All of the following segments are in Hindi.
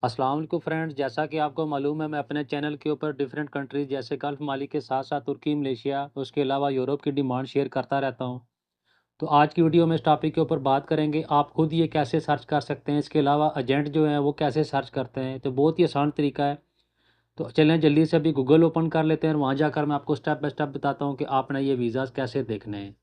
अस्सलाम वालेकुम फ्रेंड्स, जैसा कि आपको मालूम है मैं अपने चैनल के ऊपर डिफरेंट कंट्रीज़ जैसे गल्फ़ ममालिक के साथ-साथ तुर्की, मलेशिया, उसके अलावा यूरोप की डिमांड शेयर करता रहता हूं। तो आज की वीडियो में इस टॉपिक के ऊपर बात करेंगे, आप खुद ये कैसे सर्च कर सकते हैं, इसके अलावा एजेंट जो हैं वो कैसे सर्च करते हैं। तो बहुत ही आसान तरीका है। तो चलें जल्दी से अभी गूगल ओपन कर लेते हैं और वहाँ जाकर मैं आपको स्टेप बाय स्टेप बताता हूँ कि आपने ये वीज़ाज़ कैसे देखने हैं।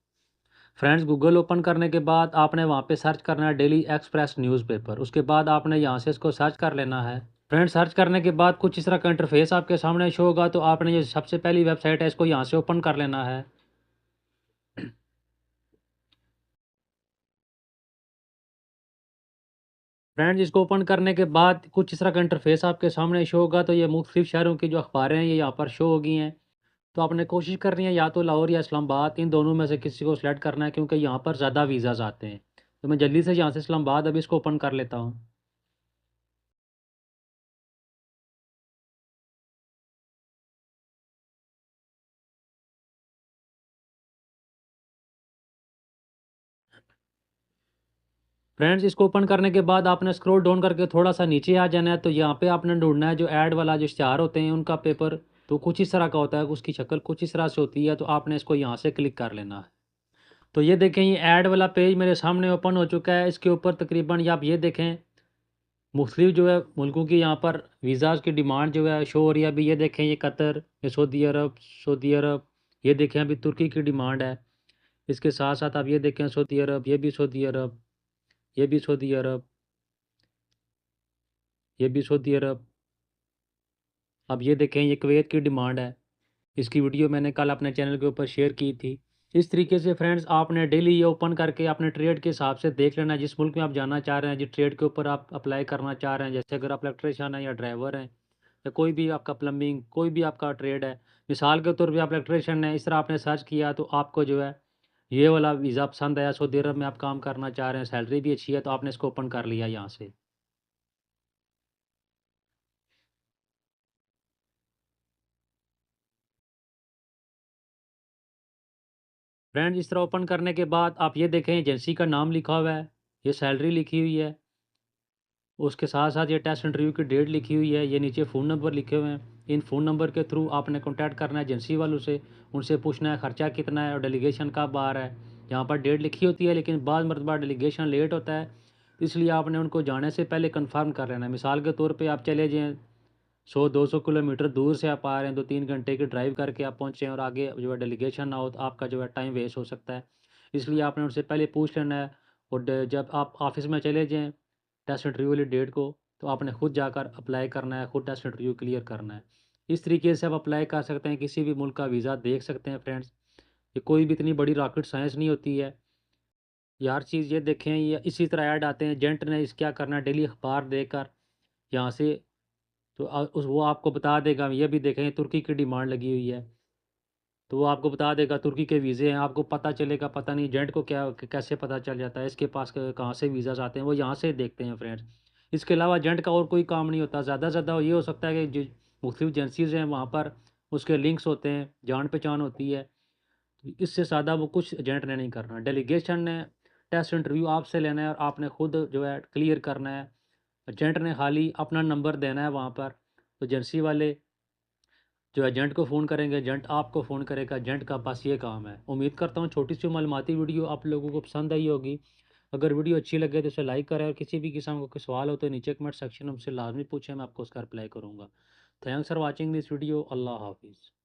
फ्रेंड्स, गूगल ओपन करने के बाद आपने वहाँ पे सर्च करना है डेली एक्सप्रेस न्यूज़पेपर। उसके बाद आपने यहाँ से इसको सर्च कर लेना है। फ्रेंड, सर्च करने के बाद कुछ इस तरह का इंटरफेस आपके सामने शो होगा। तो आपने ये सबसे पहली वेबसाइट है, इसको यहाँ से ओपन कर लेना है। फ्रेंड्स, इसको ओपन करने के बाद कुछ इस तरह का इंटरफेस आपके सामने शो होगा। तो ये मुख्तलिफ शहरों की जो अखबारें हैं ये यहाँ पर शो हो गई हैं। तो आपने कोशिश करनी है या तो लाहौर या इस्लामाबाद, इन दोनों में से किसी को सिलेक्ट करना है, क्योंकि यहाँ पर ज़्यादा वीज़ाज़ आते हैं। तो मैं जल्दी से यहाँ से इस्लामाबाद अभी इसको ओपन कर लेता हूँ। फ्रेंड्स, इसको ओपन करने के बाद आपने स्क्रॉल डाउन करके थोड़ा सा नीचे आ जाना है। तो यहाँ पे आपने ढूंढना है जो ऐड वाला जो इश्तिहार होते हैं उनका पेपर। तो कुछ इस तरह का होता है, उसकी शक्ल कुछ इस तरह से होती है। तो आपने इसको यहाँ से क्लिक कर लेना है। तो ये देखें, ये ऐड वाला पेज मेरे सामने ओपन हो चुका है। इसके ऊपर तकरीबन ये आप ये देखें, मुख्तलिफ जो है मुल्कों की यहाँ पर वीज़ाज़ की डिमांड जो है शो हो रही है। अभी ये देखें, ये कतर, ये सऊदी अरब, ये देखें अभी तुर्की की डिमांड है। इसके साथ साथ आप ये देखें सऊदी अरब, ये भी सऊदी अरब, ये भी सऊदी अरब, ये भी सऊदी अरब। अब ये देखें, ये कुवैत की डिमांड है। इसकी वीडियो मैंने कल अपने चैनल के ऊपर शेयर की थी। इस तरीके से फ्रेंड्स, आपने डेली ये ओपन करके अपने ट्रेड के हिसाब से देख लेना है, जिस मुल्क में आप जाना चाह रहे हैं, जिस ट्रेड के ऊपर आप अप्लाई करना चाह रहे हैं। जैसे अगर आप इलेक्ट्रिशियन हैं या ड्राइवर हैं या कोई भी आपका प्लम्बिंग, कोई भी आपका ट्रेड है, मिसाल के तौर पे आप इलेक्ट्रिशियन हैं, इस तरह आपने सर्च किया तो आपको जो है ये वाला वीज़ा पसंद आया, सऊदी अरब में आप काम करना चाह रहे हैं, सैलरी भी अच्छी है, तो आपने इसको ओपन कर लिया यहाँ से। फ्रेंड्स, इस तरह ओपन करने के बाद आप ये देखें, एजेंसी का नाम लिखा हुआ है, ये सैलरी लिखी हुई है, उसके साथ साथ ये टेस्ट इंटरव्यू की डेट लिखी हुई है, ये नीचे फ़ोन नंबर लिखे हुए हैं। इन फ़ोन नंबर के थ्रू आपने कॉन्टैक्ट करना है एजेंसी वालों से। उनसे पूछना है ख़र्चा कितना है और डेलीगेशन कब आ रहा है। यहाँ पर डेट लिखी होती है, लेकिन बाद मरतबा डेलीगेशन लेट होता है, इसलिए आपने उनको जाने से पहले कन्फर्म कर लेना है। मिसाल के तौर पर आप चले जाएँ, 100-200 किलोमीटर दूर से आप आ रहे हैं, 2-3 घंटे की ड्राइव करके आप पहुँचे और आगे जो है डेलीगेशन ना हो, तो आपका जो है टाइम वेस्ट हो सकता है। इसलिए आपने उनसे पहले पूछ लेना है। और जब आप ऑफिस में चले जाएँ टेस्ट इंटरव्यू वाली डेट को, तो आपने खुद जाकर अप्लाई करना है, खुद टेस्ट इंटरव्यू क्लियर करना है। इस तरीके से आप अप्लाई कर सकते हैं, किसी भी मुल्क का वीज़ा देख सकते हैं फ्रेंड्स। ये कोई भी इतनी बड़ी रॉकेट साइंस नहीं होती है। ये हर चीज़ ये देखें, ये इसी तरह ऐड आते हैं, एजेंट ने इस क्या करना है, डेली अखबार देकर यहाँ से तो उस वो आपको बता देगा। ये भी देखें, तुर्की की डिमांड लगी हुई है, तो वो आपको बता देगा तुर्की के वीज़े हैं। आपको पता चलेगा, पता नहीं एजेंट को क्या कैसे पता चल जाता है इसके पास कहाँ से वीज़ाज़ आते हैं, वो यहाँ से देखते हैं फ्रेंड्स। इसके अलावा एजेंट का और कोई काम नहीं होता। ज़्यादा से ज़्यादा ये हो सकता है कि जो मुख्तलिफ एजेंसीज़ हैं वहाँ पर उसके लिंक्स होते हैं, जान पहचान होती है। तो इससे ज़्यादा वो कुछ एजेंट ने नहीं करना। डेलीगेशन ने टेस्ट इंटरव्यू आपसे लेना है और आपने खुद जो है क्लियर करना है। एजेंट ने खाली अपना नंबर देना है वहाँ पर। तो एजेंसी वाले जो एजेंट को फ़ोन करेंगे, एजेंट आपको फ़ोन करेगा। एजेंट का बस ये काम है। उम्मीद करता हूँ छोटी सी मालूमाती वीडियो आप लोगों को पसंद आई होगी। अगर वीडियो अच्छी लगे तो इसे लाइक करें, और किसी भी किस्म का कोई सवाल हो तो नीचे कमेंट सेक्शन में मुझसे लाजमी पूछें, मैं आपको उसका रिप्लाई करूँगा। Thanks for watching this video. अल्लाह हाफिज़।